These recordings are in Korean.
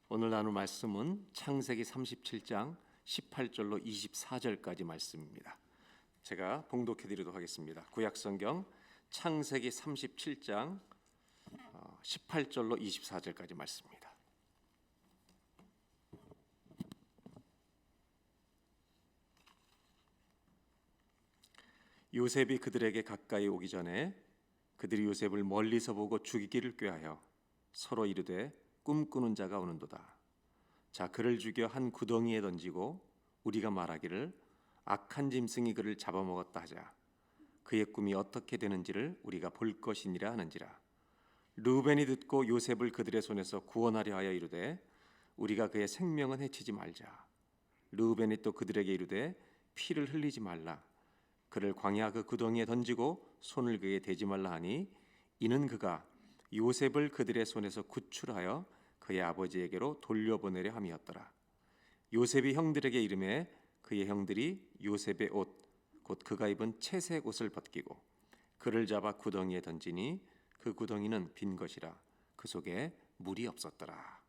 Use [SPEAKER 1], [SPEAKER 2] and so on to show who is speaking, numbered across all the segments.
[SPEAKER 1] 오늘 나눌 말씀은 창세기 37장 18절로 24절까지 말씀입니다. 제가 봉독해 드리도록 하겠습니다. 구약성경 창세기 37장 18절로 24절까지 말씀입니다. 요셉이 그들에게 가까이 오기 전에 그들이 요셉을 멀리서 보고 죽이기를 꾀하여 서로 이르되 꿈꾸는 자가 오는도다. 자, 그를 죽여 한 구덩이에 던지고 우리가 말하기를 악한 짐승이 그를 잡아먹었다 하자. 그의 꿈이 어떻게 되는지를 우리가 볼 것이니라 하는지라. 르우벤이 듣고 요셉을 그들의 손에서 구원하려 하여 이르되 우리가 그의 생명은 해치지 말자. 르우벤이 또 그들에게 이르되 피를 흘리지 말라. 그를 광야 그 구덩이에 던지고 손을 그에게 대지 말라 하니 이는 그가 요셉을 그들의 손에서 구출하여 그의 아버지에게로 돌려보내려 함이었더라. 요셉이 형들에게 이르매 그의 형들이 요셉의 옷 곧 그가 입은 채색 옷을 벗기고 그를 잡아 구덩이에 던지니 그 구덩이는 빈 것이라 그 속에 물이 없었더라.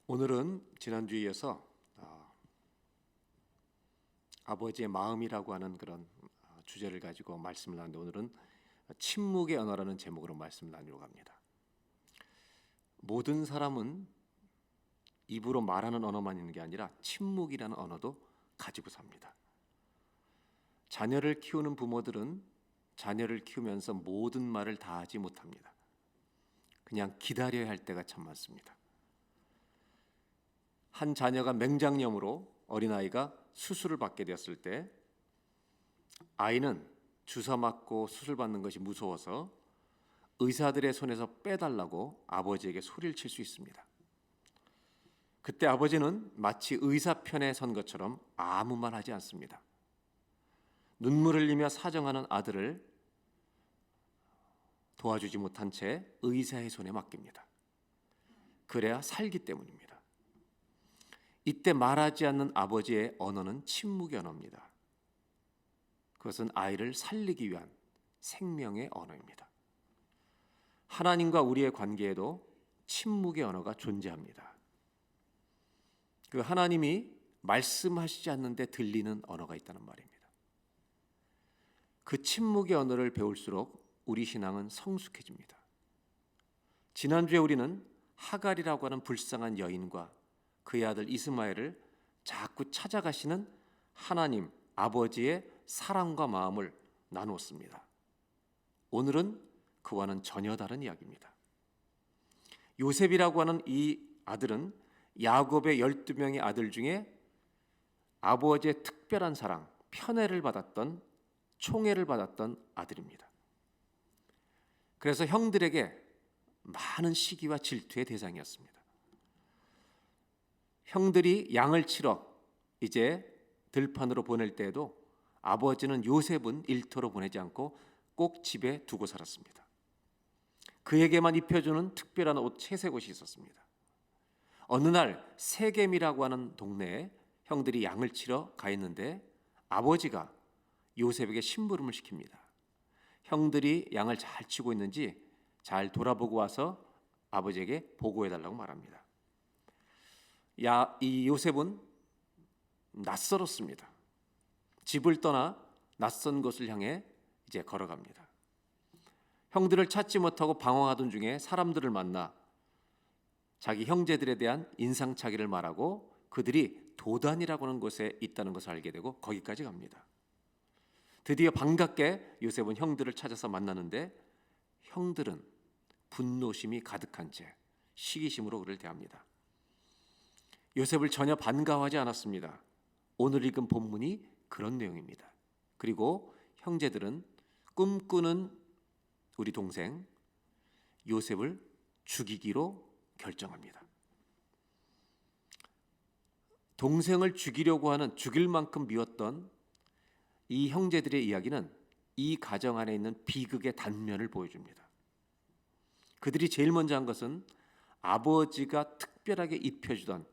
[SPEAKER 1] 오늘은 지난주에 이어서 아버지의 마음이라고 하는 그런 주제를 가지고 말씀을 하는데, 오늘은 침묵의 언어라는 제목으로 말씀을 나누려고 합니다. 모든 사람은 입으로 말하는 언어만 있는 게 아니라 침묵이라는 언어도 가지고 삽니다. 자녀를 키우는 부모들은 자녀를 키우면서 모든 말을 다 하지 못합니다. 그냥 기다려야 할 때가 참 많습니다. 한 자녀가 맹장염으로 어린아이가 수술을 받게 되었을 때 아이는 주사 맞고 수술 받는 것이 무서워서 의사들의 손에서 빼달라고 아버지에게 소리를 칠 수 있습니다. 그때 아버지는 마치 의사 편에 선 것처럼 아무 말 하지 않습니다. 눈물을 흘리며 사정하는 아들을 도와주지 못한 채 의사의 손에 맡깁니다. 그래야 살기 때문입니다. 이때 말하지 않는 아버지의 언어는 침묵의 언어입니다. 그것은 아이를 살리기 위한 생명의 언어입니다. 하나님과 우리의 관계에도 침묵의 언어가 존재합니다. 그 하나님이 말씀하시지 않는데 들리는 언어가 있다는 말입니다. 그 침묵의 언어를 배울수록 우리 신앙은 성숙해집니다. 지난주에 우리는 하갈이라고 하는 불쌍한 여인과 그의 아들 이스마엘을 자꾸 찾아가시는 하나님 아버지의 사랑과 마음을 나누었습니다. 오늘은 그와는 전혀 다른 이야기입니다. 요셉이라고 하는 이 아들은 야곱의 12명의 아들 중에 아버지의 특별한 사랑, 편애를 받았던, 총애를 받았던 아들입니다. 그래서 형들에게 많은 시기와 질투의 대상이었습니다. 형들이 양을 치러 이제 들판으로 보낼 때에도 아버지는 요셉은 일터로 보내지 않고 꼭 집에 두고 살았습니다. 그에게만 입혀주는 특별한 옷, 채색 옷이 있었습니다. 어느 날 세겜이라고 하는 동네에 형들이 양을 치러 가 있는데 아버지가 요셉에게 심부름을 시킵니다. 형들이 양을 잘 치고 있는지 잘 돌아보고 와서 아버지에게 보고해달라고 말합니다. 이 요셉은 낯설었습니다. 집을 떠나 낯선 곳을 향해 이제 걸어갑니다. 형들을 찾지 못하고 방황하던 중에 사람들을 만나 자기 형제들에 대한 인상착의를 말하고 그들이 도단이라고 하는 곳에 있다는 것을 알게 되고 거기까지 갑니다. 드디어 반갑게 요셉은 형들을 찾아서 만나는데 형들은 분노심이 가득한 채 시기심으로 그를 대합니다. 요셉을 전혀 반가워하지 않았습니다. 오늘 읽은 본문이 그런 내용입니다. 그리고 형제들은 꿈꾸는 우리 동생 요셉을 죽이기로 결정합니다. 동생을 죽이려고 하는, 죽일 만큼 미웠던 이 형제들의 이야기는 이 가정 안에 있는 비극의 단면을 보여줍니다. 그들이 제일 먼저 한 것은 아버지가 특별하게 입혀주던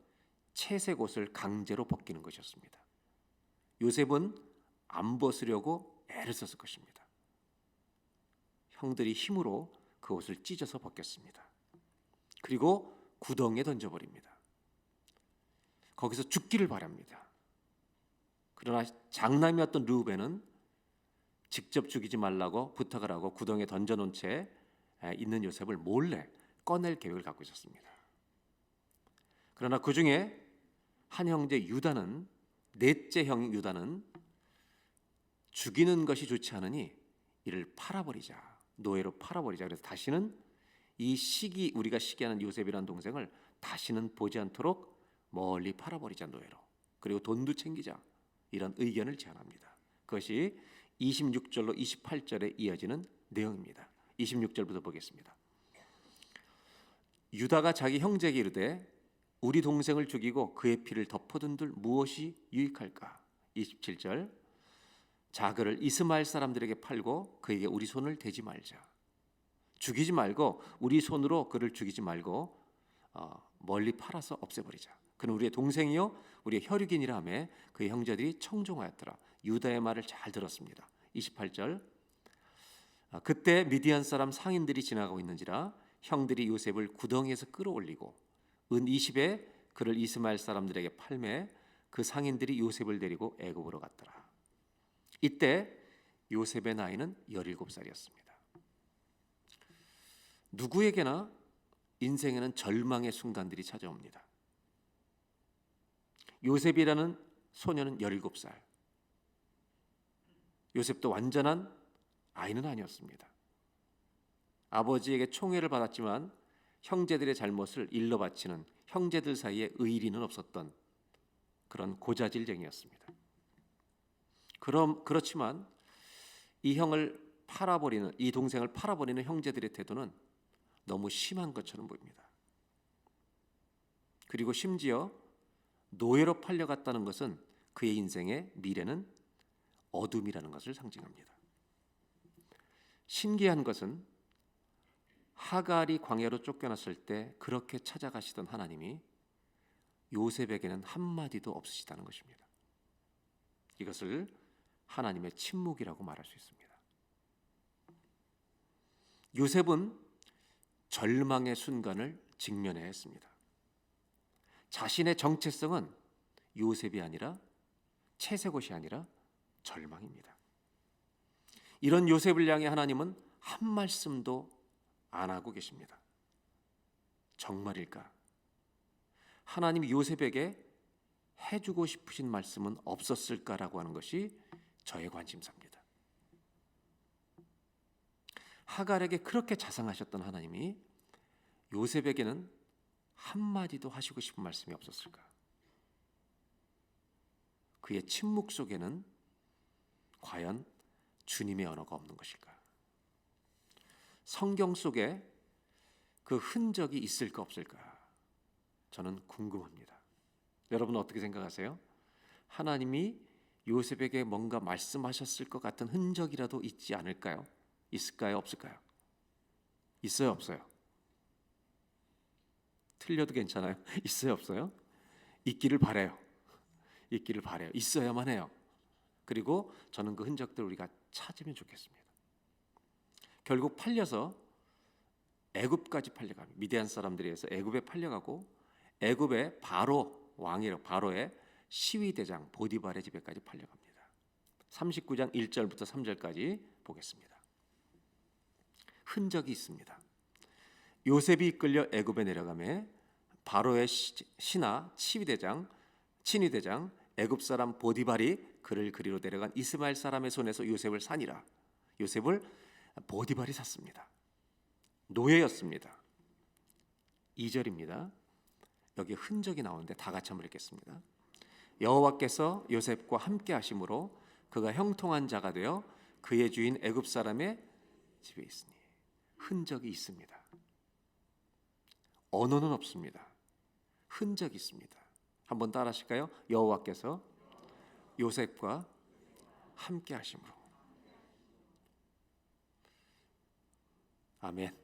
[SPEAKER 1] 채색 옷을 강제로 벗기는 것이었습니다. 요셉은 안 벗으려고 애를 썼을 것입니다. 형들이 힘으로 그 옷을 찢어서 벗겼습니다. 그리고 구덩이에 던져버립니다. 거기서 죽기를 바랍니다. 그러나 장남이었던 르우벤은 직접 죽이지 말라고 부탁을 하고 구덩이에 던져놓은 채 있는 요셉을 몰래 꺼낼 계획을 갖고 있었습니다. 그러나 그 중에 한 형제 유다는, 넷째 형 유다는 죽이는 것이 좋지 않으니 이를 팔아버리자, 노예로 팔아버리자. 그래서 다시는 이 우리가 시기하는 요셉이라는 동생을 다시는 보지 않도록 멀리 팔아버리자, 노예로. 그리고 돈도 챙기자, 이런 의견을 제안합니다. 그것이 26절로 28절에 이어지는 내용입니다. 26절부터 보겠습니다. 유다가 자기 형제에게 이르되 우리 동생을 죽이고 그의 피를 덮어둔들 무엇이 유익할까? 27절, 자 그를 이스마엘 사람들에게 팔고 그에게 우리 손을 대지 말자. 죽이지 말고 우리 손으로 그를 죽이지 말고 멀리 팔아서 없애버리자. 그는 우리의 동생이요 우리의 혈육이니라 하며 그의 형제들이 청종하였더라. 유다의 말을 잘 들었습니다. 28절, 그때 미디안 사람 상인들이 지나가고 있는지라 형들이 요셉을 구덩이에서 끌어올리고 은 20에 그를 이스마엘 사람들에게 팔매 그 상인들이 요셉을 데리고 애굽으로 갔더라. 이때 요셉의 나이는 17살이었습니다. 누구에게나 인생에는 절망의 순간들이 찾아옵니다. 요셉이라는 소년은 17살. 요셉도 완전한 아이는 아니었습니다. 아버지에게 총애를 받았지만 형제들의 잘못을 일러 바치는 형제들 사이에 의리는 없었던 그런 고자질쟁이였습니다. 그렇지만 이 동생을 팔아버리는 형제들의 태도는 너무 심한 것처럼 보입니다. 그리고 심지어 노예로 팔려갔다는 것은 그의 인생의 미래는 어둠이라는 것을 상징합니다. 신기한 것은 하갈이 광야로 쫓겨났을 때 그렇게 찾아가시던 하나님이 요셉에게는 한마디도 없으시다는 것입니다. 이것을 하나님의 침묵이라고 말할 수 있습니다. 요셉은 절망의 순간을 직면해야 했습니다. 자신의 정체성은 요셉이 아니라 채색옷이 아니라 절망입니다. 이런 요셉을 향해 하나님은 한 말씀도 안 하고 계십니다. 정말일까? 하나님이 요셉에게 해주고 싶으신 말씀은 없었을까라고 하는 것이 저의 관심사입니다. 하갈에게 그렇게 자상하셨던 하나님이 요셉에게는 한마디도 하시고 싶은 말씀이 없었을까? 그의 침묵 속에는 과연 주님의 언어가 없는 것일까? 성경 속에 그 흔적이 있을까 없을까? 저는 궁금합니다. 여러분 어떻게 생각하세요? 하나님이 요셉에게 뭔가 말씀하셨을 것 같은 흔적이라도 있지 않을까요? 있을까요? 없을까요? 있어요? 없어요? 틀려도 괜찮아요? 있어요? 없어요? 있기를 바라요. 있기를 바라요. 있어야만 해요. 그리고 저는 그 흔적들을 우리가 찾으면 좋겠습니다. 결국 팔려서 애굽까지 팔려갑니다. 미디안 사람들에 의해서 애굽에 팔려가고 애굽의 바로의 시위대장 보디발의 집에까지 팔려갑니다. 39장 1절부터 3절까지 보겠습니다. 흔적이 있습니다. 요셉이 이끌려 애굽에 내려가매 바로의 친위대장 애굽 사람 보디발이 그를 그리로 데려간 이스마엘 사람의 손에서 요셉을 사니라. 요셉을 보디발이 샀습니다. 노예였습니다. 2절입니다. 여기 흔적이 나오는데 다 같이 한번 읽겠습니다. 여호와께서 요셉과 함께 하심으로 그가 형통한 자가 되어 그의 주인 애굽 사람의 집에 있으니. 흔적이 있습니다. 언어는 없습니다. 흔적이 있습니다. 한번 따라 하실까요? 여호와께서 요셉과 함께 하심으로. 아멘.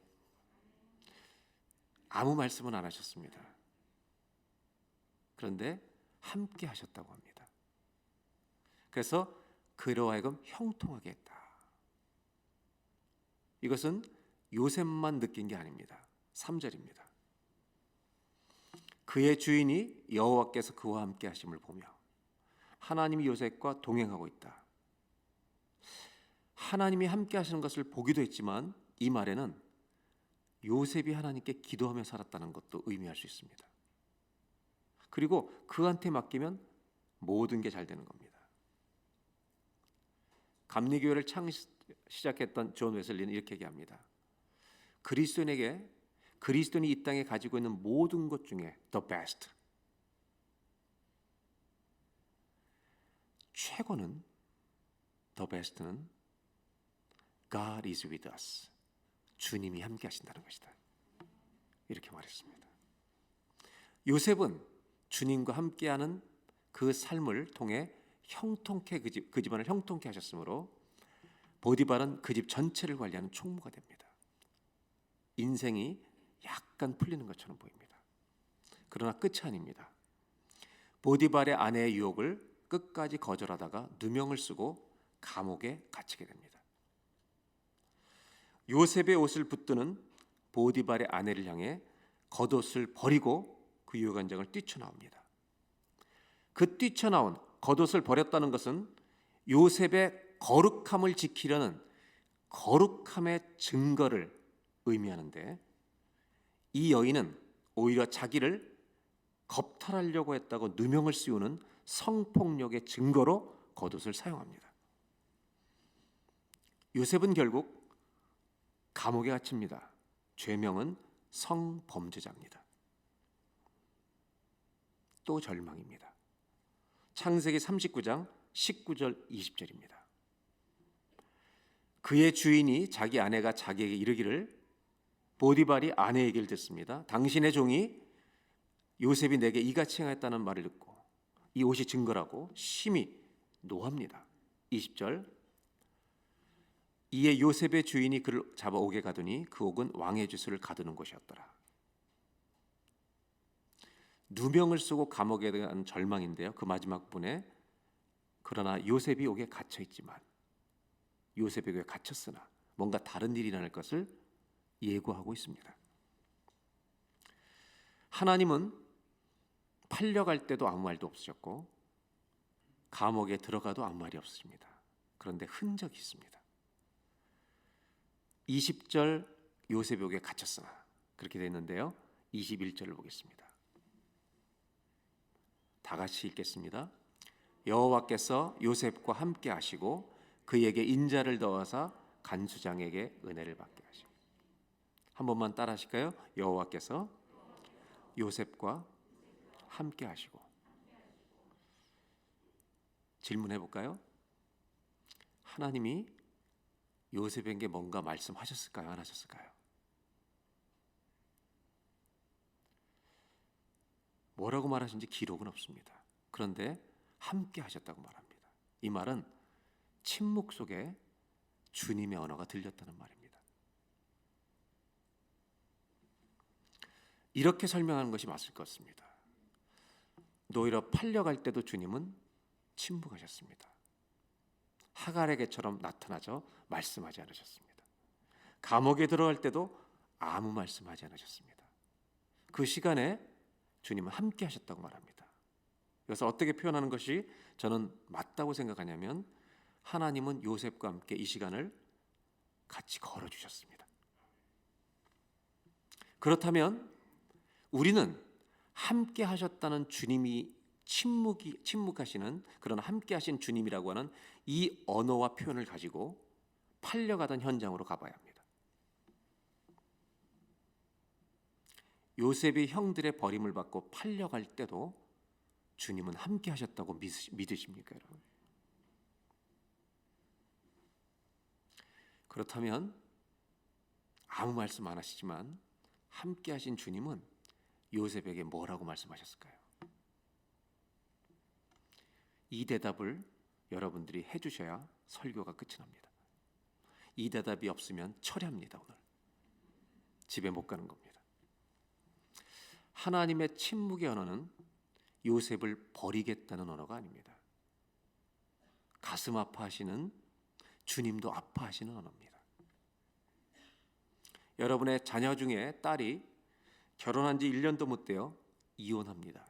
[SPEAKER 1] 아무 말씀은 안 하셨습니다. 그런데 함께 하셨다고 합니다. 그래서 그로 하여금 형통하게 했다. 이것은 요셉만 느낀 게 아닙니다. 3절입니다. 그의 주인이 여호와께서 그와 함께 하심을 보며 하나님이 요셉과 동행하고 있다. 하나님이 함께 하시는 것을 보기도 했지만 이 말에는 요셉이 하나님께 기도하며 살았다는 것도 의미할 수 있습니다. 그리고 그한테 맡기면 모든 게 잘 되는 겁니다. 감리교회를 시작했던 존 웨슬리는 이렇게 얘기합니다. 그리스도인이 이 땅에 가지고 있는 모든 것 중에 the best, 최고는, the best는 God is with us, 주님이 함께 하신다는 것이다. 이렇게 말했습니다. 요셉은 주님과 함께하는 그 삶을 통해 그 집안을 형통케 하셨으므로 보디발은 그 집 전체를 관리하는 총무가 됩니다. 인생이 약간 풀리는 것처럼 보입니다. 그러나 끝이 아닙니다. 보디발의 아내의 유혹을 끝까지 거절하다가 누명을 쓰고 감옥에 갇히게 됩니다. 요셉의 옷을 붙드는 보디발의 아내를 향해 겉옷을 버리고 그 유혹원장을 뛰쳐나옵니다. 그 뛰쳐나온 겉옷을 버렸다는 것은 요셉의 거룩함을 지키려는 거룩함의 증거를 의미하는데, 이 여인은 오히려 자기를 겁탈하려고 했다고 누명을 씌우는 성폭력의 증거로 겉옷을 사용합니다. 요셉은 결국 감옥에 갇힙니다. 죄명은 성범죄자입니다. 또 절망입니다. 창세기 39장 19절 20절입니다. 그의 주인이 자기 아내가 자기에게 이르기를, 보디발이 아내 얘기를 듣습니다. 당신의 종이 요셉이 내게 이같이 행했다는 말을 듣고, 이 옷이 증거라고 심히 노합니다. 20절, 이에 요셉의 주인이 그를 잡아오게 가더니 그 옥은 왕의 주수를 가두는 곳이었더라. 누명을 쓰고 감옥에 대한 절망인데요. 그 마지막 분에 그러나 요셉이 옥에 갇혀 있지만, 요셉에게 갇혔으나 뭔가 다른 일이 일어날 것을 예고하고 있습니다. 하나님은 팔려갈 때도 아무 말도 없으셨고 감옥에 들어가도 아무 말이 없습니다. 그런데 흔적이 있습니다. 20절 요셉이 옥에 갇혔으나 그렇게 되어 있는데요. 21절을 보겠습니다. 다 같이 읽겠습니다. 여호와께서 요셉과 함께 하시고 그에게 인자를 더하사 간수장에게 은혜를 받게 하시고. 한 번만 따라 하실까요? 여호와께서 요셉과 함께 하시고. 질문해 볼까요? 하나님이 요셉에게 뭔가 말씀하셨을까요? 안 하셨을까요? 뭐라고 말하신지 기록은 없습니다. 그런데 함께 하셨다고 말합니다. 이 말은 침묵 속에 주님의 언어가 들렸다는 말입니다. 이렇게 설명하는 것이 맞을 것 같습니다. 오히려 팔려갈 때도 주님은 침묵하셨습니다. 하갈에게처럼 나타나서 말씀하지 않으셨습니다. 감옥에 들어갈 때도 아무 말씀하지 않으셨습니다. 그 시간에 주님은 함께 하셨다고 말합니다. 그래서 어떻게 표현하는 것이 저는 맞다고 생각하냐면, 하나님은 요셉과 함께 이 시간을 같이 걸어주셨습니다. 그렇다면 우리는 함께 하셨다는 주님이 침묵하시는 그런 함께 하신 주님이라고 하는 이 언어와 표현을 가지고 팔려가던 현장으로 가봐야 합니다. 요셉이 형들의 버림을 받고 팔려갈 때도 주님은 함께 하셨다고 믿으십니까, 여러분? 그렇다면 아무 말씀 안 하시지만 함께 하신 주님은 요셉에게 뭐라고 말씀하셨을까요? 이 대답을 여러분들이 해주셔야 설교가 끝이 납니다. 이 대답이 없으면 철회합니다. 오늘 집에 못 가는 겁니다. 하나님의 침묵의 언어는 요셉을 버리겠다는 언어가 아닙니다. 가슴 아파하시는 주님도 아파하시는 언어입니다. 여러분의 자녀 중에 딸이 결혼한 지 1년도 못 돼요. 이혼합니다.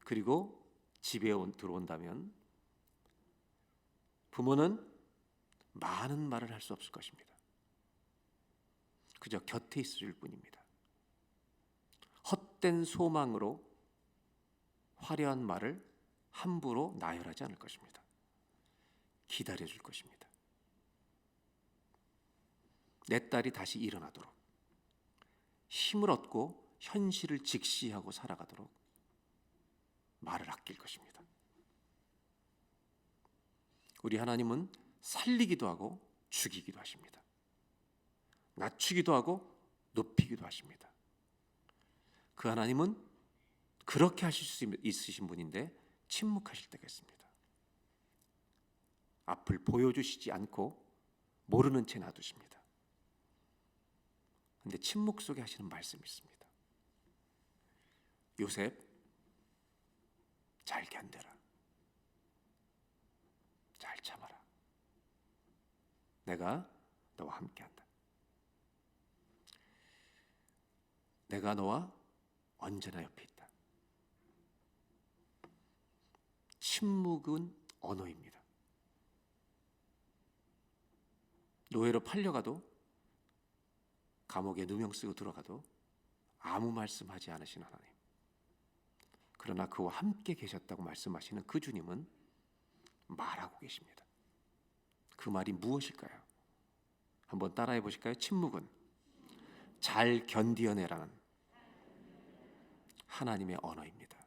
[SPEAKER 1] 그리고 집에 들어온다면 부모는 많은 말을 할 수 없을 것입니다. 그저 곁에 있을 뿐입니다. 헛된 소망으로 화려한 말을 함부로 나열하지 않을 것입니다. 기다려줄 것입니다. 내 딸이 다시 일어나도록, 힘을 얻고 현실을 직시하고 살아가도록 말을 아낄 것입니다. 우리 하나님은 살리기도 하고 죽이기도 하십니다. 낮추기도 하고 높이기도 하십니다. 그 하나님은 그렇게 하실 수 있으신 분인데 침묵하실 때가 있습니다. 앞을 보여주시지 않고 모르는 채 놔두십니다. 그런데 침묵 속에 하시는 말씀이 있습니다. 요셉, 잘 견뎌라. 잘 참아라. 내가 너와 함께한다. 내가 너와 언제나 옆에 있다. 침묵은 언어입니다. 노예로 팔려가도, 감옥에 누명 쓰고 들어가도 아무 말씀하지 않으신 하나님, 그러나 그와 함께 계셨다고 말씀하시는 그 주님은 말하고 계십니다. 그 말이 무엇일까요? 한번 따라해 보실까요? 침묵은 잘 견디어내라는 하나님의 언어입니다.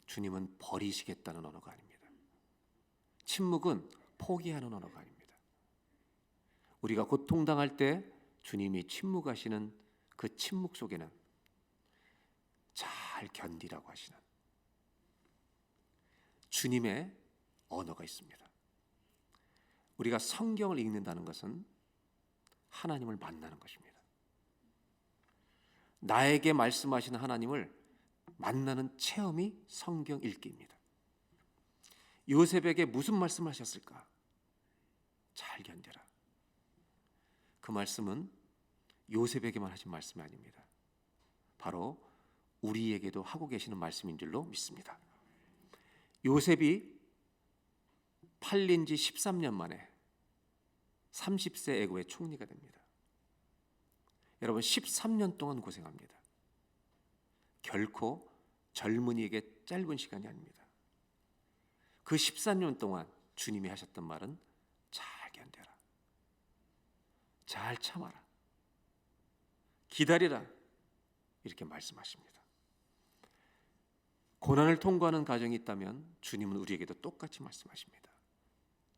[SPEAKER 1] 주님은 버리시겠다는 언어가 아닙니다. 침묵은 포기하는 언어가 아닙니다. 우리가 고통당할 때 주님이 침묵하시는 그 침묵 속에는 잘 견디라고 하시는 주님의 언어가 있습니다. 우리가 성경을 읽는다는 것은 하나님을 만나는 것입니다. 나에게 말씀하시는 하나님을 만나는 체험이 성경 읽기입니다. 요셉에게 무슨 말씀을 하셨을까? 잘 견뎌라. 그 말씀은 요셉에게만 하신 말씀이 아닙니다. 바로 우리에게도 하고 계시는 말씀인 줄로 믿습니다. 요셉이 팔린 지 13년 만에 30세 애고의 총리가 됩니다. 여러분, 13년 동안 고생합니다. 결코 젊은이에게 짧은 시간이 아닙니다. 그 14년 동안 주님이 하셨던 말은 잘 견뎌라. 잘 참아라. 기다리라. 이렇게 말씀하십니다. 고난을 통과하는 과정이 있다면 주님은 우리에게도 똑같이 말씀하십니다.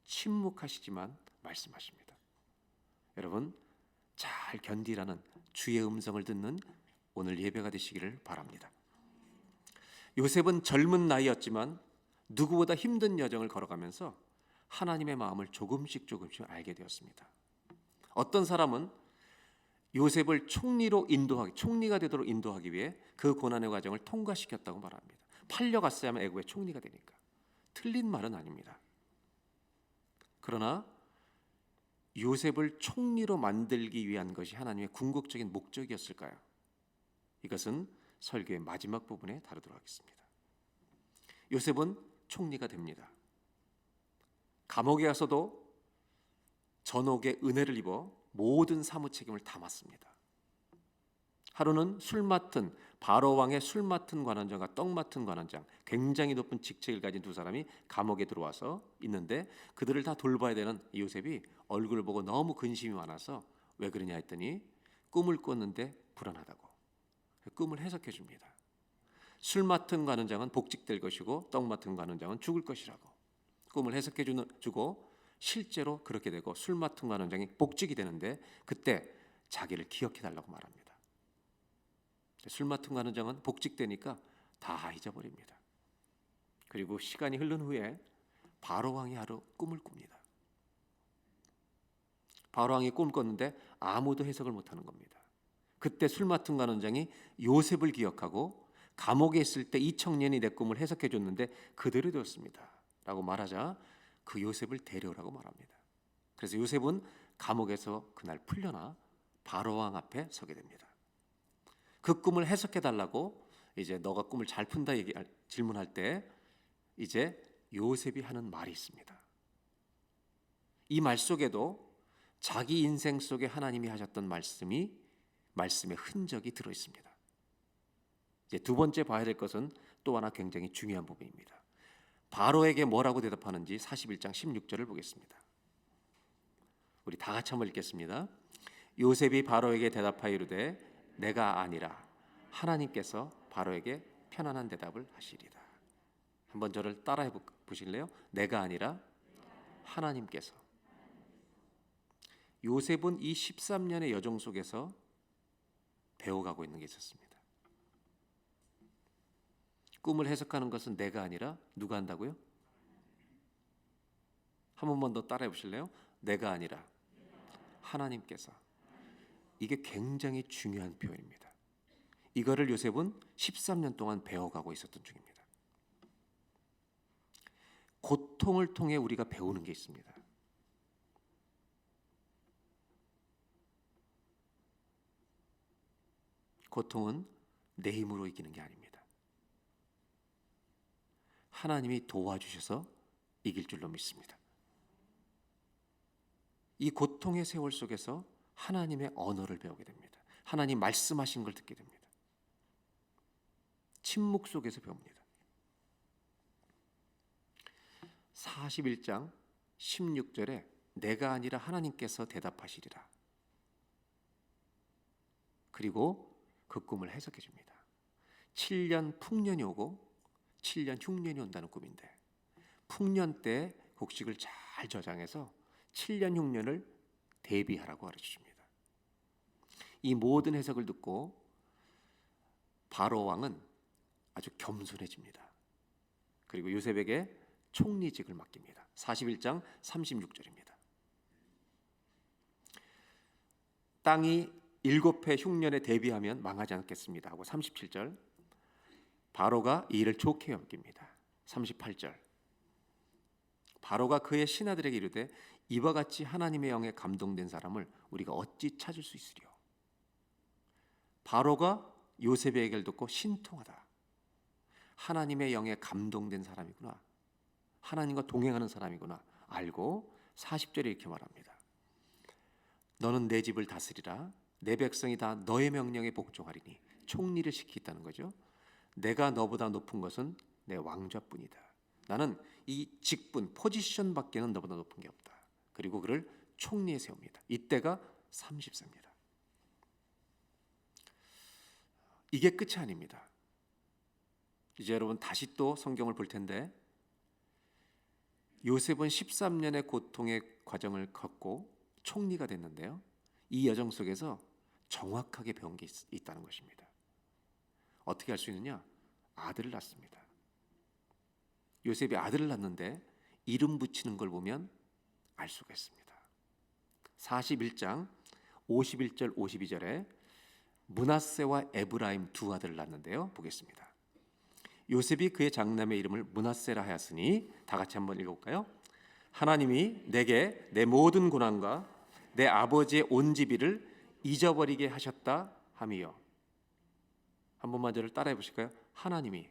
[SPEAKER 1] 침묵하시지만 말씀하십니다. 여러분, 잘 견디라는 주의 음성을 듣는 오늘 예배가 되시기를 바랍니다. 요셉은 젊은 나이였지만 누구보다 힘든 여정을 걸어가면서 하나님의 마음을 조금씩 알게 되었습니다. 어떤 사람은 요셉을 총리가 되도록 인도하기 위해 그 고난의 과정을 통과시켰다고 말합니다. 팔려갔어야 하면 애고의 총리가 되니까. 틀린 말은 아닙니다. 그러나 요셉을 총리로 만들기 위한 것이 하나님의 궁극적인 목적이었을까요? 이것은 설교의 마지막 부분에 다루도록 하겠습니다. 요셉은 총리가 됩니다. 감옥에 가서도 전옥의 은혜를 입어 모든 사무 책임을 다 맡습니다. 하루는 바로 왕의 술 맡은 관원장과 떡 맡은 관원장, 굉장히 높은 직책을 가진 두 사람이 감옥에 들어와서 있는데 그들을 다 돌봐야 되는 요셉이 얼굴을 보고 너무 근심이 많아서 왜 그러냐 했더니 꿈을 꿨는데 불안하다고 꿈을 해석해 줍니다. 술 맡은 관원장은 복직될 것이고 떡 맡은 관원장은 죽을 것이라고 꿈을 해석해 주고 실제로 그렇게 되고 술 맡은 관원장이 복직이 되는데 그때 자기를 기억해 달라고 말합니다. 술 맡은 관원장은 복직되니까 다 잊어버립니다. 그리고 시간이 흐른 후에 바로왕이 하루 꿈을 꿉니다. 바로왕이 꿈을 꿨는데 아무도 해석을 못하는 겁니다. 그때 술 맡은 관원장이 요셉을 기억하고 감옥에 있을 때 이 청년이 내 꿈을 해석해 줬는데 그대로 되었습니다 라고 말하자 그 요셉을 데려오라고 말합니다. 그래서 요셉은 감옥에서 그날 풀려나 바로왕 앞에 서게 됩니다. 그 꿈을 해석해 달라고 이제 너가 꿈을 잘 푼다 질문할 때 이제 요셉이 하는 말이 있습니다. 이 말 속에도 자기 인생 속에 하나님이 하셨던 말씀의 흔적이 들어 있습니다. 이제 두 번째 봐야 될 것은 또 하나 굉장히 중요한 부분입니다. 바로에게 뭐라고 대답하는지 41장 16절을 보겠습니다. 우리 다 같이 한번 읽겠습니다. 요셉이 바로에게 대답하여 이르되 내가 아니라 하나님께서 바로에게 편안한 대답을 하시리라. 한번 저를 따라해 보실래요? 내가 아니라 하나님께서. 요셉은 이 13년의 여정 속에서 배워가고 있는 게 있었습니다. 꿈을 해석하는 것은 내가 아니라 누가 한다고요? 한 번만 더 따라해 보실래요? 내가 아니라 하나님께서. 이게 굉장히 중요한 표현입니다. 이거를 요셉은 13년 동안 배워가고 있었던 중입니다. 고통을 통해 우리가 배우는 게 있습니다. 고통은 내 힘으로 이기는 게 아닙니다. 하나님이 도와주셔서 이길 줄로 믿습니다. 이 고통의 세월 속에서 하나님의 언어를 배우게 됩니다. 하나님 말씀하신 걸 듣게 됩니다. 침묵 속에서 배웁니다. 41장 16절에 내가 아니라 하나님께서 대답하시리라. 그리고 그 꿈을 해석해 줍니다. 7년 풍년이 오고 7년 흉년이 온다는 꿈인데 풍년 때 곡식을 잘 저장해서 7년 흉년을 대비하라고 가르쳐줍니다. 이 모든 해석을 듣고 바로 왕은 아주 겸손해집니다. 그리고 요셉에게 총리직을 맡깁니다. 41장 36절입니다. 땅이 7해 흉년에 대비하면 망하지 않겠습니다 하고 37절 바로가 이 일을 좋게 여깁니다. 38절 바로가 그의 신하들에게 이르되 이와 같이 하나님의 영에 감동된 사람을 우리가 어찌 찾을 수 있으리요. 바로가 요셉의 얘기를 듣고 신통하다. 하나님의 영에 감동된 사람이구나. 하나님과 동행하는 사람이구나 알고 40절에 이렇게 말합니다. 너는 내 집을 다스리라. 내 백성이 다 너의 명령에 복종하리니 총리를 시키겠다는 거죠. 내가 너보다 높은 것은 내 왕좌뿐이다. 나는 이 직분, 포지션밖에는 너보다 높은 게 없다. 그리고 그를 총리에 세웁니다. 이때가 30세입니다. 이게 끝이 아닙니다. 이제 여러분 다시 또 성경을 볼 텐데 요셉은 13년의 고통의 과정을 겪고 총리가 됐는데요. 이 여정 속에서 정확하게 배운 게 있다는 것입니다. 어떻게 할 수 있느냐? 아들을 낳습니다. 요셉이 아들을 낳는데 이름 붙이는 걸 보면 알 수가 있습니다. 41장 51절 52절에 므낫세와 에브라임 두 아들을 낳는데요. 보겠습니다. 요셉이 그의 장남의 이름을 므낫세라 하였으니 다 같이 한번 읽어볼까요? 하나님이 내게 내 모든 고난과 내 아버지의 온 지비를 잊어버리게 하셨다 함이요. 한 번만 저를 따라해 보실까요? 하나님이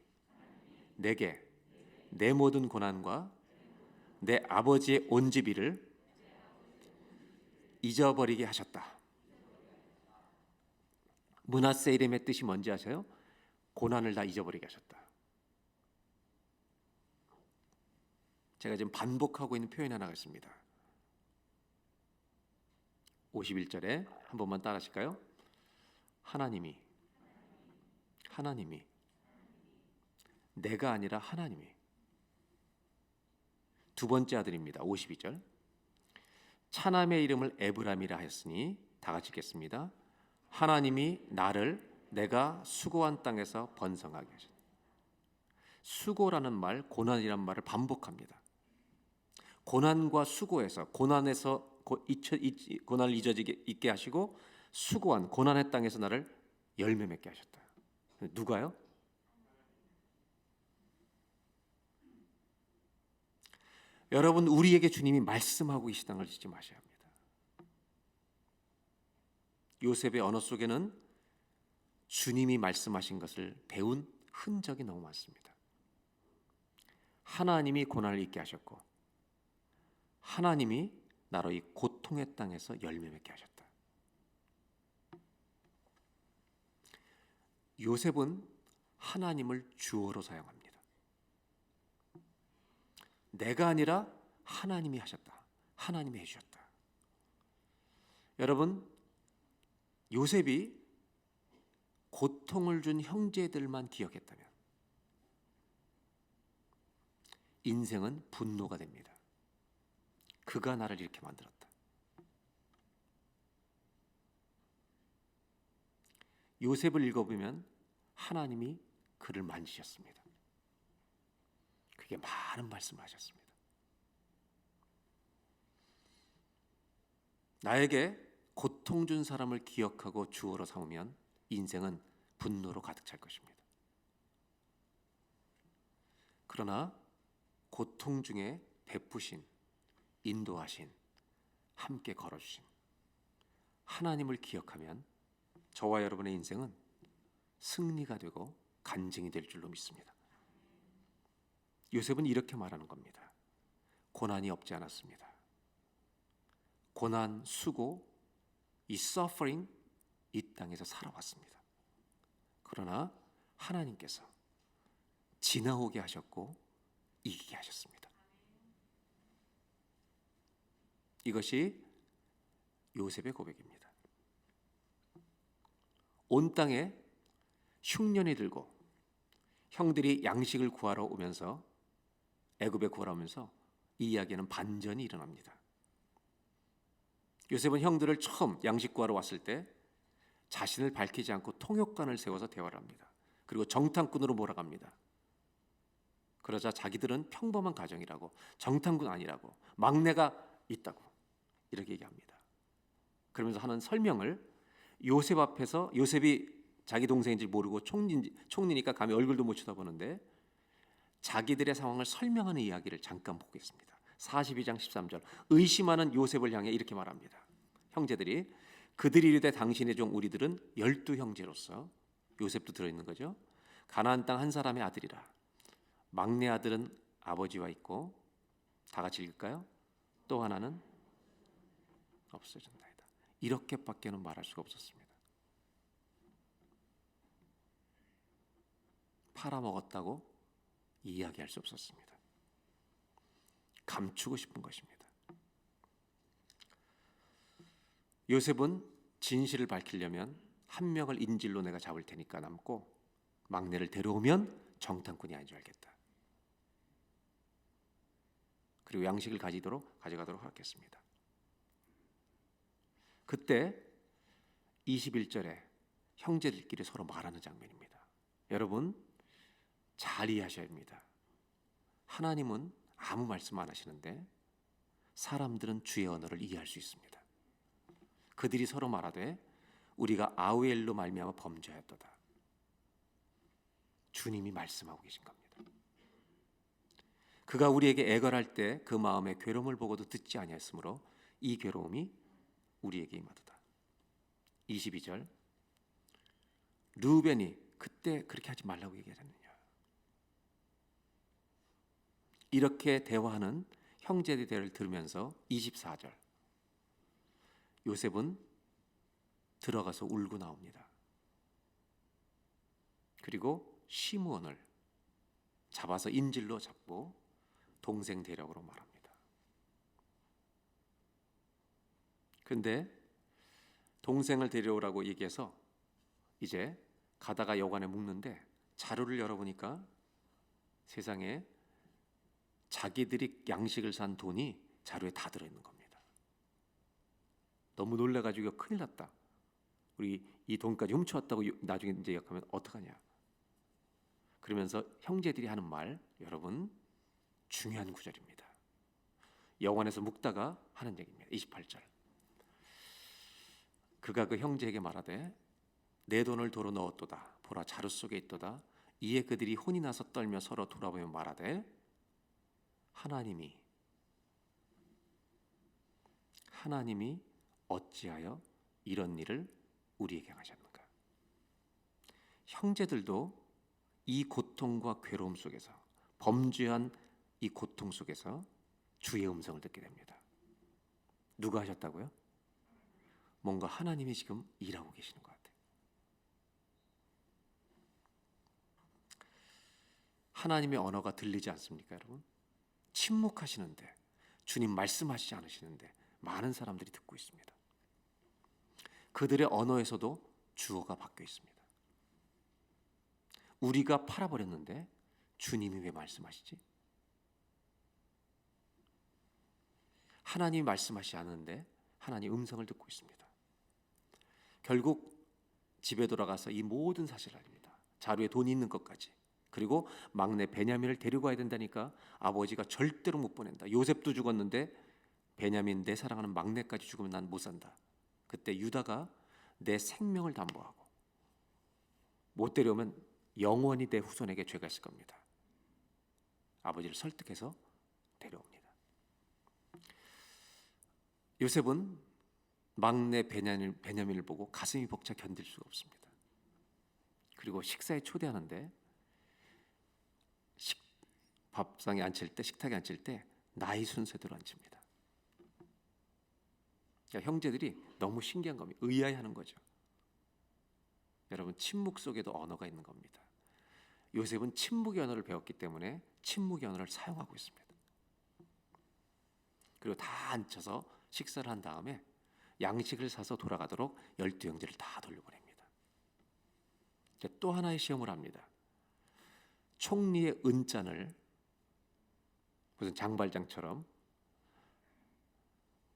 [SPEAKER 1] 내게 내 모든 고난과 내 아버지의 온 지비를 잊어버리게 하셨다. 므낫세 이름의 뜻이 뭔지 아세요? 고난을 다 잊어버리게 하셨다. 제가 지금 반복하고 있는 표현 하나가 있습니다. 51절에 한 번만 따라 하실까요? 하나님이 내가 아니라 하나님이 두 번째 아들입니다. 52절 차남의 이름을 에브람이라 하였으니 다 같이 읽겠습니다. 하나님이 나를 내가 수고한 땅에서 번성하게 하셨다. 수고라는 말, 고난이란 말을 반복합니다. 고난과 수고에서 고난에서 고난을 잊어지게 있게 하시고 수고한 고난의 땅에서 나를 열매 맺게 하셨다. 누가요? 여러분 우리에게 주님이 말씀하고 계시다는 걸 잊지 마셔야 합니다. 요셉의 언어 속에는 주님이 말씀하신 것을 배운 흔적이 너무 많습니다. 하나님이 고난을 잊게 하셨고 하나님이 나로 이 고통의 땅에서 열매 맺게 하셨다. 요셉은 하나님을 주어로 사용합니다. 내가 아니라 하나님이 하셨다. 하나님이 해주셨다. 여러분, 요셉이 고통을 준 형제들만 기억했다면 인생은 분노가 됩니다. 그가 나를 이렇게 만들었다. 요셉을 읽어보면 하나님이 그를 만지셨습니다. 그게 많은 말씀을 하셨습니다. 나에게 고통 준 사람을 기억하고 주어로 삼으면 인생은 분노로 가득 찰 것입니다. 그러나 고통 중에 베푸신, 인도하신, 함께 걸어주신 하나님을 기억하면 저와 여러분의 인생은 승리가 되고 간증이 될 줄로 믿습니다. 요셉은 이렇게 말하는 겁니다. 고난이 없지 않았습니다. 고난, 수고, 이 suffering, 이 땅에서 살아왔습니다. 그러나 하나님께서 지나오게 하셨고 이기게 하셨습니다. 이것이 요셉의 고백입니다. 온 땅에 흉년이 들고 형들이 양식을 구하러 오면서 애굽에 구하러 오면서 이 이야기는 반전이 일어납니다. 요셉은 형들을 처음 양식 구하러 왔을 때 자신을 밝히지 않고 통역관을 세워서 대화를 합니다. 그리고 정탐꾼으로 몰아갑니다. 그러자 자기들은 평범한 가정이라고, 정탐꾼 아니라고, 막내가 있다고 이렇게 얘기합니다. 그러면서 하는 설명을 요셉 앞에서, 요셉이 자기 동생인지 모르고 총리니까 감히 얼굴도 못 쳐다보는데 자기들의 상황을 설명하는 이야기를 잠깐 보겠습니다. 42장 13절. 의심하는 요셉을 향해 이렇게 말합니다. 형제들이 그들이 이르되 당신의 종 우리들은 12형제로서, 요셉도 들어있는 거죠. 가나안 땅 한 사람의 아들이라. 막내 아들은 아버지와 있고, 다 같이 읽을까요? 또 하나는 없어졌나이다. 이렇게밖에는 말할 수가 없었습니다. 팔아먹었다고 이야기할 수 없었습니다. 감추고 싶은 것입니다. 요셉은 진실을 밝히려면 한 명을 인질로 내가 잡을 테니까 남고 막내를 데려오면 정탐꾼이 아닌 줄 알겠다. 그리고 양식을 가져가도록 하겠습니다. 그때 21절에 형제들끼리 서로 말하는 장면입니다. 여러분 잘 이해하셔야 합니다. 하나님은 아무 말씀 안 하시는데 사람들은 주의 언어를 이해할 수 있습니다. 그들이 서로 말하되 우리가 아우엘로 말미암아 범죄하였도다. 주님이 말씀하고 계신 겁니다. 그가 우리에게 애걸할 때 그 마음의 괴로움을 보고도 듣지 아니하였으므로 이 괴로움이 우리에게 임하도다. 22절. 르우벤이 그때 그렇게 하지 말라고 얘기하잖느냐. 이렇게 대화하는 형제들의 대화를 들으면서 24절. 요셉은 들어가서 울고 나옵니다. 그리고 시므온을 잡아서 인질로 잡고 동생 대령으로 말합니다. 근데 동생을 데려오라고 얘기해서 이제 가다가 여관에 묵는데 자루를 열어보니까 세상에 자기들이 양식을 산 돈이 자루에 다 들어있는 겁니다. 너무 놀라가지고 큰일 났다. 우리 이 돈까지 훔쳐왔다고 나중에 이제 역하면 어떡하냐. 그러면서 형제들이 하는 말, 여러분 중요한 구절입니다. 여관에서 묵다가 하는 얘기입니다. 28절. 그가 그 형제에게 말하되 내 돈을 도로 넣었도다. 보라 자루 속에 있도다. 이에 그들이 혼이 나서 떨며 서로 돌아보며 말하되 하나님이 어찌하여 이런 일을 우리에게 하셨는가. 형제들도 이 고통과 괴로움 속에서, 범죄한 이 고통 속에서 주의 음성을 듣게 됩니다. 누가 하셨다고요? 뭔가 하나님이 지금 일하고 계시는 것 같아요. 하나님의 언어가 들리지 않습니까, 여러분? 침묵하시는데, 주님 말씀하시지 않으시는데 많은 사람들이 듣고 있습니다. 그들의 언어에서도 주어가 바뀌어 있습니다. 우리가 팔아버렸는데 주님이 왜 말씀하시지? 하나님이 말씀하시지 않는데 하나님 음성을 듣고 있습니다. 결국 집에 돌아가서 이 모든 사실을 알립니다. 자루에 돈이 있는 것까지. 그리고 막내 베냐민을 데리고 와야 된다니까 아버지가 절대로 못 보낸다. 요셉도 죽었는데 베냐민, 내 사랑하는 막내까지 죽으면 난 못 산다. 그때 유다가 내 생명을 담보하고 못 데려오면 영원히 내 후손에게 죄가 있을 겁니다. 아버지를 설득해서 데려옵니다. 요셉은 막내 베냐민을 보고 가슴이 벅차 견딜 수가 없습니다. 그리고 식사에 초대하는데 밥상에 앉힐 때, 식탁에 앉힐 때 나이 순서대로 앉힙니다. 그러니까 형제들이 너무 신기한 겁니다. 의아해하는 거죠. 여러분, 침묵 속에도 언어가 있는 겁니다. 요셉은 침묵의 언어를 배웠기 때문에 침묵의 언어를 사용하고 있습니다. 그리고 다 앉혀서 식사를 한 다음에 양식을 사서 돌아가도록 12형제를 다 돌려보냅니다. 또 하나의 시험을 합니다. 총리의 은잔을 무슨 장발장처럼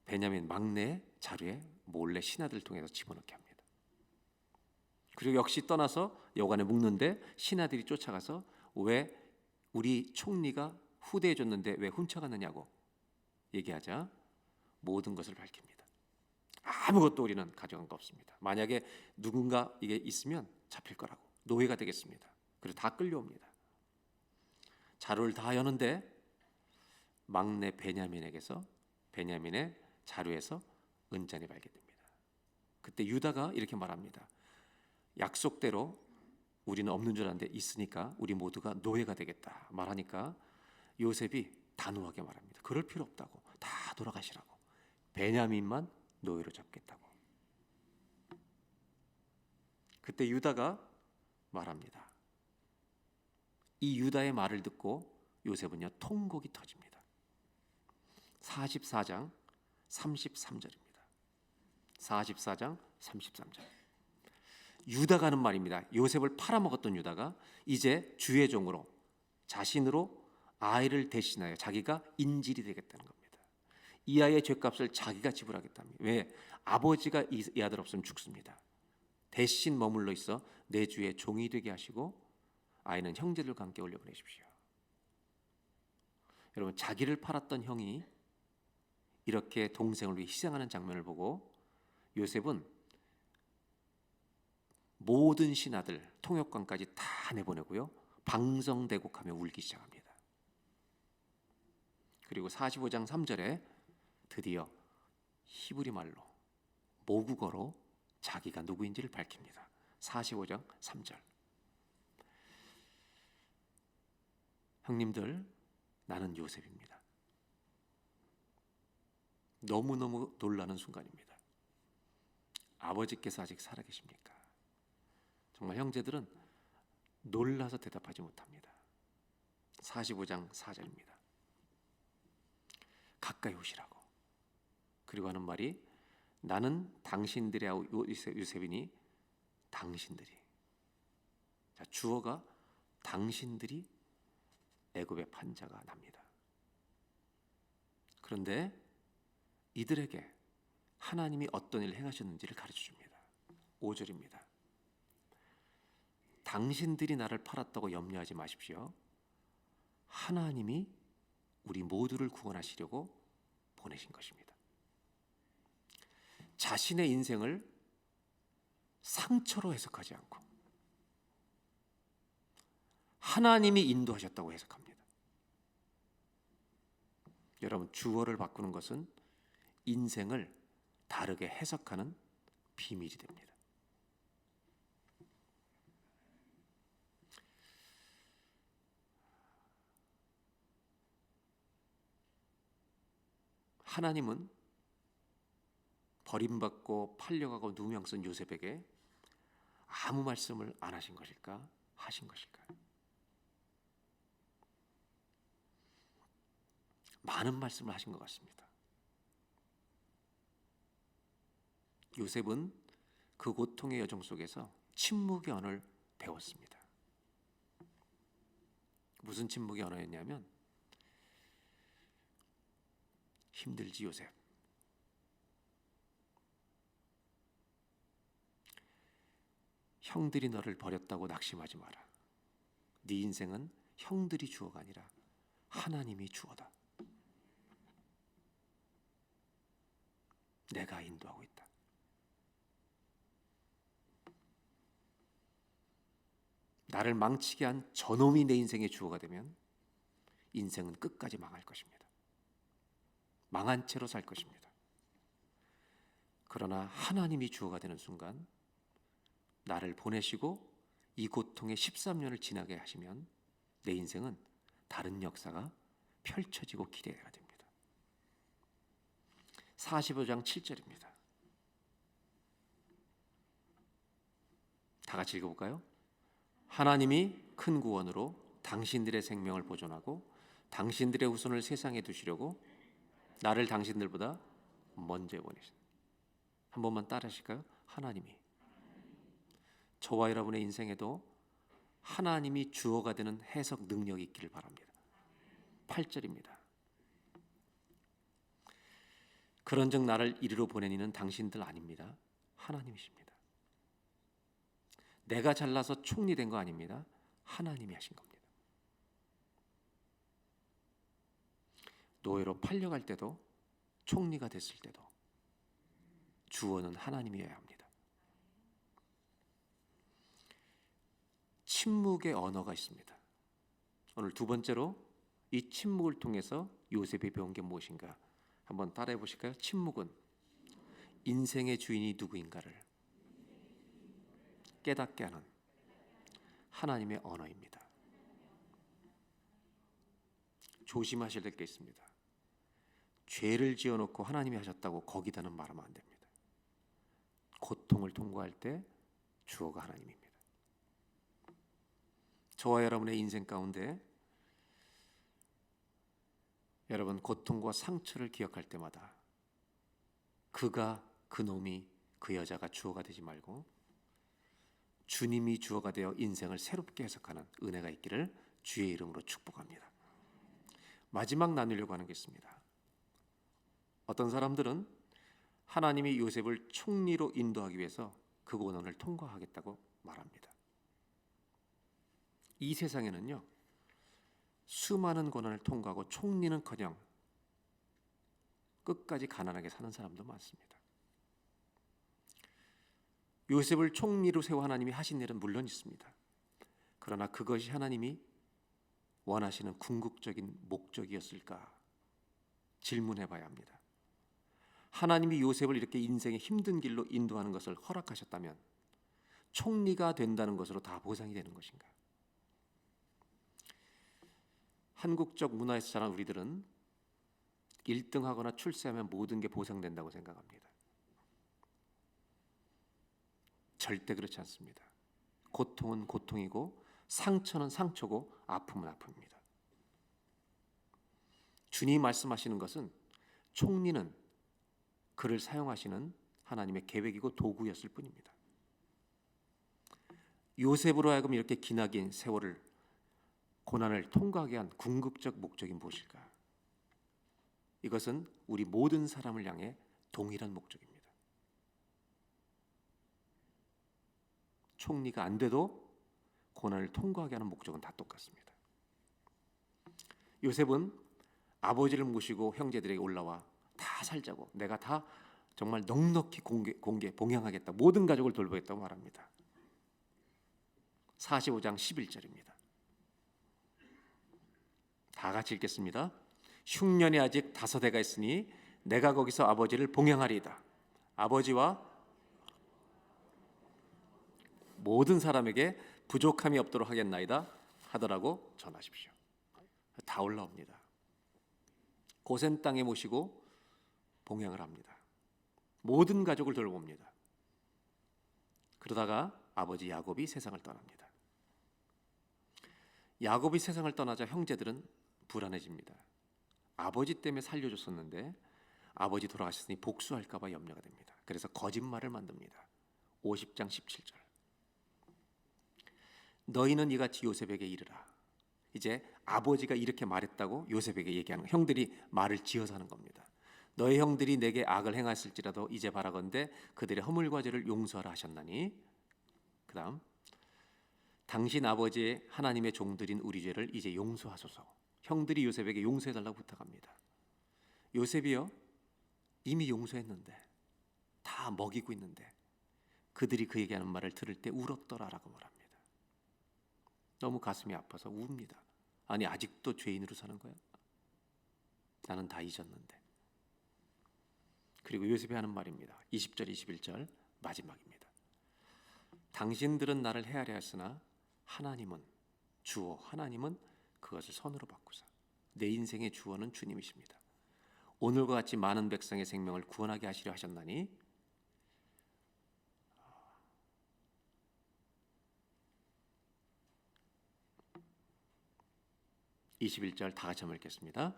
[SPEAKER 1] 베냐민 막내 자루에 몰래 신하들을 통해서 집어넣게 합니다. 그리고 역시 떠나서 여관에 묵는데 신하들이 쫓아가서 왜 우리 총리가 후대해 줬는데 왜 훔쳐갔느냐고 얘기하자 모든 것을 밝힙니다. 아무것도 우리는 가져간 거 없습니다. 만약에 누군가 이게 있으면 잡힐 거라고, 노예가 되겠습니다. 그리고 다 끌려옵니다. 자루를 다 여는데 막내 베냐민의 자루에서 은잔이 발견됩니다. 그때 유다가 이렇게 말합니다. 약속대로 우리는 없는 줄 알았는데 있으니까 우리 모두가 노예가 되겠다 말하니까 요셉이 단호하게 말합니다. 그럴 필요 없다고, 다 돌아가시라고, 베냐민만 노예로 잡겠다고. 그때 유다가 말합니다. 이 유다의 말을 듣고 요셉은요 통곡이 터집니다. 44장 33절입니다. 44장 33절. 유다가 하는 말입니다. 요셉을 팔아먹었던 유다가 이제 주의 종으로 자신으로 아이를 대신하여 자기가 인질이 되겠다는 겁니다. 이 아이의 죄값을 자기가 지불하겠답니다. 왜? 아버지가 이 아들 없으면 죽습니다. 대신 머물러 있어 내 주의 종이 되게 하시고 아이는 형제들과 함께 올려보내십시오. 여러분, 자기를 팔았던 형이 이렇게 동생을 위해 희생하는 장면을 보고 요셉은 모든 신하들, 통역관까지 다 내보내고요, 방성대곡하며 울기 시작합니다. 그리고 45장 3절에 드디어 히브리 말로, 모국어로 자기가 누구인지를 밝힙니다. 45장 3절. 형님들, 나는 요셉입니다. 너무너무 놀라는 순간입니다. 아버지께서 아직 살아계십니까? 정말 형제들은 놀라서 대답하지 못합니다. 45장 4절입니다. 가까이 오시라고. 그리고 하는 말이 나는 당신들의 요셉이니 당신들이. 자, 주어가 당신들이 애굽의 판자가 납니다. 그런데 이들에게 하나님이 어떤 일을 행하셨는지를 가르쳐줍니다. 5절입니다. 당신들이 나를 팔았다고 염려하지 마십시오. 하나님이 우리 모두를 구원하시려고 보내신 것입니다. 자신의 인생을 상처로 해석하지 않고 하나님이 인도하셨다고 해석합니다. 여러분, 주어를 바꾸는 것은 인생을 다르게 해석하는 비밀이 됩니다. 하나님은 버림받고 팔려가고 누명 쓴 요셉에게 아무 말씀을 안 하신 것일까? 하신 것일까? 많은 말씀을 하신 것 같습니다. 요셉은 그 고통의 여정 속에서 침묵의 언어를 배웠습니다. 무슨 침묵의 언어였냐면, 힘들지 요셉, 형들이 너를 버렸다고 낙심하지 마라. 네 인생은 형들이 주어가 아니라 하나님이 주어다. 내가 인도하고 있다. 나를 망치게 한 저놈이 내 인생의 주어가 되면 인생은 끝까지 망할 것입니다. 망한 채로 살 것입니다. 그러나 하나님이 주어가 되는 순간, 나를 보내시고 이 고통의 13년을 지나게 하시면 내 인생은 다른 역사가 펼쳐지고 기대가 됩니다. 45장 7절입니다. 다 같이 읽어볼까요? 하나님이 큰 구원으로 당신들의 생명을 보존하고 당신들의 후손을 세상에 두시려고 나를 당신들보다 먼저 보내신. 한 번만 따라하실까요? 하나님이. 저와 여러분의 인생에도 하나님이 주어가 되는 해석 능력이 있기를 바랍니다. 8절입니다. 그런즉 나를 이리로 보낸 이는 당신들 아닙니다. 하나님이십니다. 내가 잘나서 총리 된 거 아닙니다. 하나님이 하신 겁니다. 노예로 팔려갈 때도, 총리가 됐을 때도 주어는 하나님이어야 합니다. 침묵의 언어가 있습니다. 오늘 두 번째로 이 침묵을 통해서 요셉이 배운 게 무엇인가 한번 따라해 보실까요? 침묵은 인생의 주인이 누구인가를 깨닫게 하는 하나님의 언어입니다. 조심하셔야 될 게 있습니다. 죄를 지어놓고 하나님이 하셨다고 거기다는 말하면 안 됩니다. 고통을 통과할 때 주어가 하나님입니다. 저와 여러분의 인생 가운데 여러분 고통과 상처를 기억할 때마다 그가, 그놈이, 그 여자가 주어가 되지 말고 주님이 주어가 되어 인생을 새롭게 해석하는 은혜가 있기를 주의 이름으로 축복합니다. 마지막 나누려고 하는 게 있습니다. 어떤 사람들은 하나님이 요셉을 총리로 인도하기 위해서 그 고난을 통과하겠다고 말합니다. 이 세상에는요, 수많은 고난을 통과하고 총리는커녕 끝까지 가난하게 사는 사람도 많습니다. 요셉을 총리로 세워 하나님이 하신 일은 물론 있습니다. 그러나 그것이 하나님이 원하시는 궁극적인 목적이었을까 질문해 봐야 합니다. 하나님이 요셉을 이렇게 인생의 힘든 길로 인도하는 것을 허락하셨다면 총리가 된다는 것으로 다 보상이 되는 것인가? 한국적 문화에서 자란 우리들은 1등하거나 출세하면 모든 게 보상된다고 생각합니다. 절대 그렇지 않습니다. 고통은 고통이고 상처는 상처고 아픔은 아픔입니다. 주님이 말씀하시는 것은 총리는 그를 사용하시는 하나님의 계획이고 도구였을 뿐입니다. 요셉으로 하여금 이렇게 기나긴 세월을 고난을 통과하게 한 궁극적 목적이 무엇일까? 이것은 우리 모든 사람을 향해 동일한 목적입니다. 총리가 안 돼도 고난을 통과하게 하는 목적은 다 똑같습니다. 요셉은 아버지를 모시고 형제들에게 올라와 다 살자고, 내가 다 정말 넉넉히 공개 봉양하겠다, 모든 가족을 돌보겠다고 말합니다. 45장 11절입니다. 다 같이 읽겠습니다. 흉년이 아직 5해가 있으니 내가 거기서 아버지를 봉양하리이다. 아버지와 모든 사람에게 부족함이 없도록 하겠나이다 하더라고 전하십시오. 다 올라옵니다. 고센 땅에 모시고 봉양을 합니다. 모든 가족을 돌봅니다. 그러다가 아버지 야곱이 세상을 떠납니다. 야곱이 세상을 떠나자 형제들은 불안해집니다. 아버지 때문에 살려줬었는데 아버지 돌아가셨으니 복수할까 봐 염려가 됩니다. 그래서 거짓말을 만듭니다. 50장 17절. 너희는 이같이 요셉에게 이르라. 이제 아버지가 이렇게 말했다고 요셉에게 얘기하는 거예요. 형들이 말을 지어서 하는 겁니다. 너희 형들이 내게 악을 행하실지라도 이제 바라건대 그들의 허물과 죄를 용서하라 하셨나니, 그 다음 당신 아버지의 하나님의 종들인 우리 죄를 이제 용서하소서. 형들이 요셉에게 용서해달라고 부탁합니다. 요셉이요, 이미 용서했는데, 다 먹이고 있는데 그들이 그에게 하는 말을 들을 때 울었더라라고 말합니다. 너무 가슴이 아파서 웁니다. 아니, 아직도 죄인으로 사는 거야? 나는 다 잊었는데. 그리고 요셉이 하는 말입니다. 20절 21절 마지막입니다. 당신들은 나를 헤아려 했으나 하나님은, 주어 하나님은 그것을 선으로 바꾸사 내 인생의 주어는 주님이십니다. 오늘과 같이 많은 백성의 생명을 구원하게 하시려 하셨나니, 21절 다 같이 한번 읽겠습니다.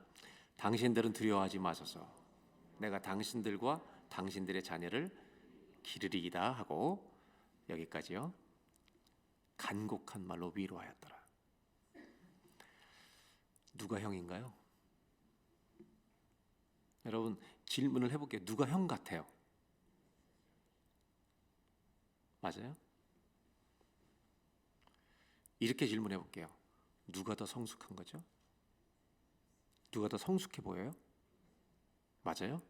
[SPEAKER 1] 당신들은 두려워하지 마소서. 내가 당신들과 당신들의 자녀를 기르리이다 하고, 여기까지요. 간곡한 말로 위로하였더라. 누가 형인가요? 여러분, 질문을 해볼게요. 누가 형 같아요? 맞아요? 이렇게 질문해 볼게요. 누가 더 성숙한 거죠? 누가 더 성숙해 보여요? 맞아요?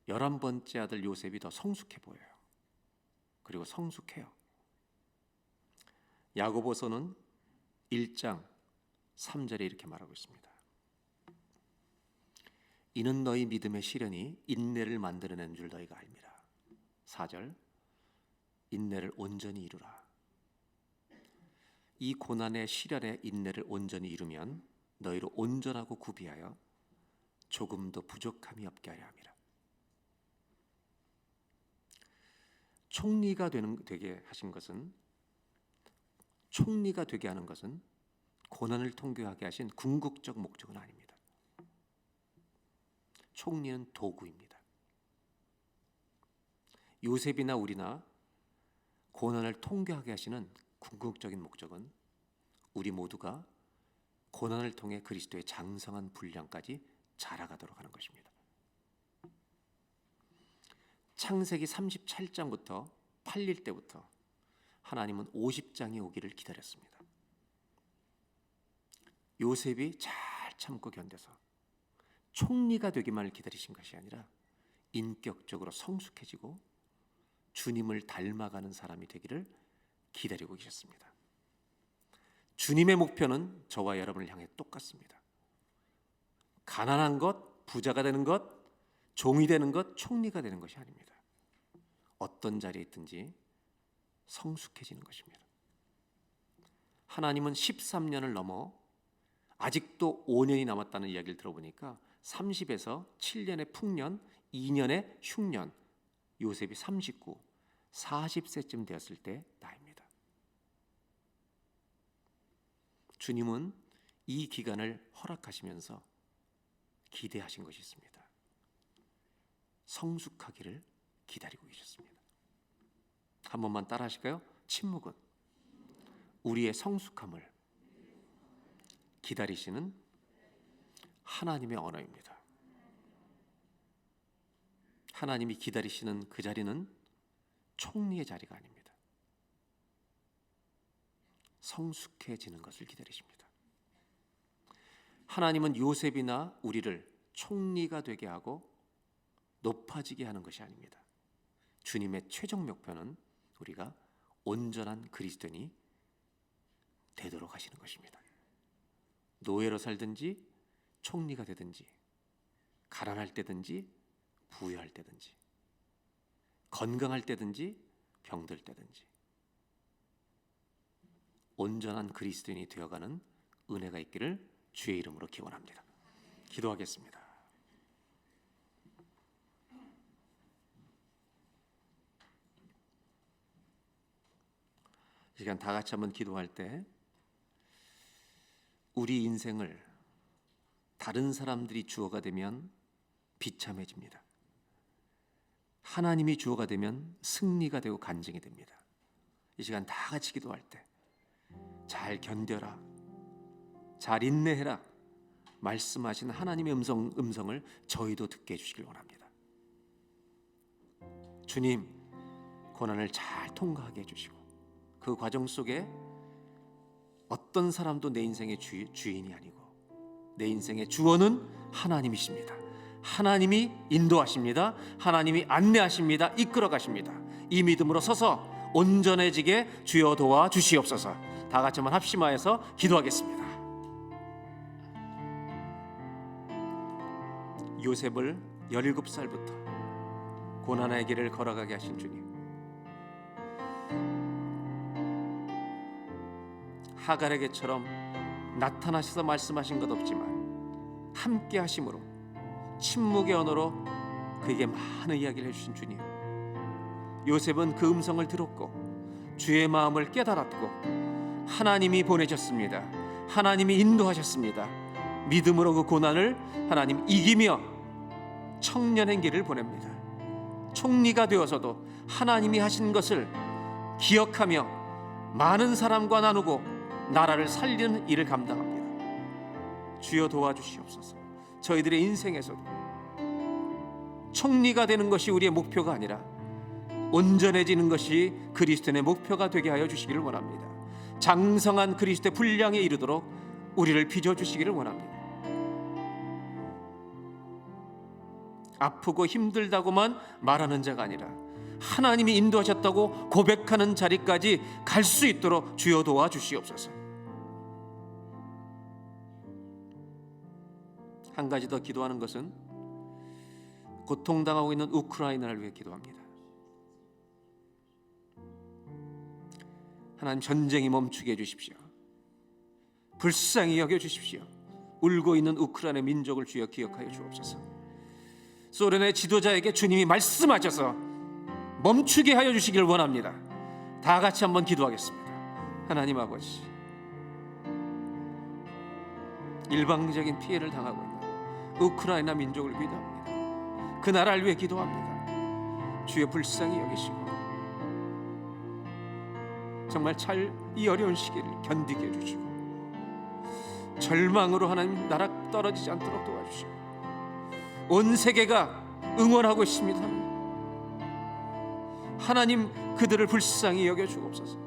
[SPEAKER 1] 11번째 아들 요셉이 더 성숙해 보여요. 그리고 성숙해요. 야고보서는 1장 3절에 이렇게 말하고 있습니다. 이는 너희 믿음의 시련이 인내를 만들어낸 줄 너희가 알미라. 4절, 인내를 온전히 이루라. 이 고난의 시련의 인내를 온전히 이루면 너희로 온전하고 구비하여 조금도 부족함이 없게 하려 함이라. 총리가 되게 하신 것은, 총리가 되게 하는 것은 고난을 통과하게 하신 궁극적 목적은 아닙니다. 총리는 도구입니다. 요셉이나 우리나 고난을 통과하게 하시는 궁극적인 목적은 우리 모두가 고난을 통해 그리스도의 장성한 분량까지 자라가도록 하는 것입니다. 창세기 37장부터 팔릴 때부터 하나님은 50장이 오기를 기다렸습니다. 요셉이 잘 참고 견뎌서 총리가 되기만을 기다리신 것이 아니라 인격적으로 성숙해지고 주님을 닮아가는 사람이 되기를 기다리고 계셨습니다. 주님의 목표는 저와 여러분을 향해 똑같습니다. 가난한 것, 부자가 되는 것, 종이 되는 것, 총리가 되는 것이 아닙니다. 어떤 자리에 있든지 성숙해지는 것입니다. 하나님은 13년을 넘어 아직도 5년이 남았다는 이야기를 들어보니까 30에서 7년의 풍년, 2년의 흉년, 요셉이 39, 40세쯤 되었을 때 나이입니다. 주님은 이 기간을 허락하시면서 기대하신 것이 있습니다. 성숙하기를 기다리고 계셨습니다. 한 번만 따라 하실까요? 침묵은 우리의 성숙함을 기다리시는 하나님의 언어입니다. 하나님이 기다리시는 그 자리는 총리의 자리가 아닙니다. 성숙해지는 것을 기다리십니다. 하나님은 요셉이나 우리를 총리가 되게 하고 높아지게 하는 것이 아닙니다. 주님의 최종 목표는 우리가 온전한 그리스도인이 되도록 하시는 것입니다. 노예로 살든지 총리가 되든지, 가난할 때든지 부유할 때든지, 건강할 때든지 병들 때든지 온전한 그리스도인이 되어가는 은혜가 있기를 주의 이름으로 기원합니다. 기도하겠습니다. 시간 다 같이 한번 기도할 때 우리 인생을 다른 사람들이 주어가 되면 비참해집니다. 하나님이 주어가 되면 승리가 되고 간증이 됩니다. 이 시간 다 같이 기도할 때 잘 견뎌라, 잘 인내해라 말씀하신 하나님의 음성을 저희도 듣게 해주시길 원합니다. 주님, 고난을 잘 통과하게 해주시고 그 과정 속에 어떤 사람도 내 인생의 주인이 아니고 내 인생의 주원은 하나님이십니다. 하나님이 인도하십니다. 하나님이 안내하십니다. 이끌어 가십니다. 이 믿음으로 서서 온전해지게 주여 도와 주시옵소서. 다 같이 한번 합심하여서 기도하겠습니다. 요셉을 17살부터 고난의 길을 걸어가게 하신 주님, 하갈에게처럼 나타나셔서 말씀하신 것 없지만 함께 하심으로 침묵의 언어로 그에게 많은 이야기를 해주신 주님, 요셉은 그 음성을 들었고 주의 마음을 깨달았고 하나님이 보내셨습니다. 하나님이 인도하셨습니다. 믿음으로 그 고난을 하나님 이기며 청년의 길을 보냅니다. 총리가 되어서도 하나님이 하신 것을 기억하며 많은 사람과 나누고 나라를 살리는 일을 감당합니다. 주여 도와주시옵소서. 저희들의 인생에서도 총리가 되는 것이 우리의 목표가 아니라 온전해지는 것이 그리스도인의 목표가 되게 하여 주시기를 원합니다. 장성한 그리스도의 분량에 이르도록 우리를 빚어주시기를 원합니다. 아프고 힘들다고만 말하는 자가 아니라 하나님이 인도하셨다고 고백하는 자리까지 갈 수 있도록 주여 도와주시옵소서. 한 가지 더 기도하는 것은 고통당하고 있는 우크라이나를 위해 기도합니다. 하나님, 전쟁이 멈추게 해주십시오. 불쌍히 여겨주십시오. 울고 있는 우크라이나 민족을 주여 기억하여 주옵소서. 소련의 지도자에게 주님이 말씀하셔서 멈추게 하여 주시길 원합니다. 다 같이 한번 기도하겠습니다. 하나님 아버지, 일방적인 피해를 당하고 있는 우크라이나 민족을 기도합니다. 그 나라를 위해 기도합니다. 주여 불쌍히 여기시고 정말 잘 이 어려운 시기를 견디게 해주시고 절망으로 하나님 나라 떨어지지 않도록 도와주시고 온 세계가 응원하고 있습니다. 하나님, 그들을 불쌍히 여겨주옵소서.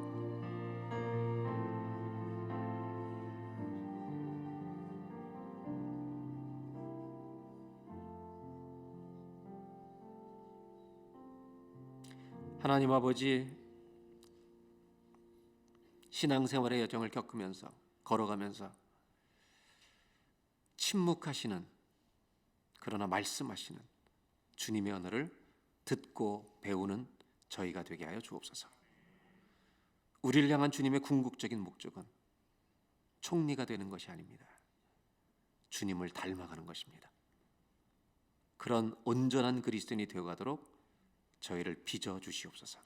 [SPEAKER 1] 하나님 아버지, 신앙생활의 여정을 겪으면서 걸어가면서 침묵하시는, 그러나 말씀하시는 주님의 언어를 듣고 배우는 저희가 되게 하여 주옵소서. 우리를 향한 주님의 궁극적인 목적은 총리가 되는 것이 아닙니다. 주님을 닮아가는 것입니다. 그런 온전한 그리스도인이 되어가도록 저희를 빚어 주시옵소서.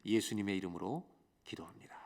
[SPEAKER 1] 예수님의 이름으로 기도합니다.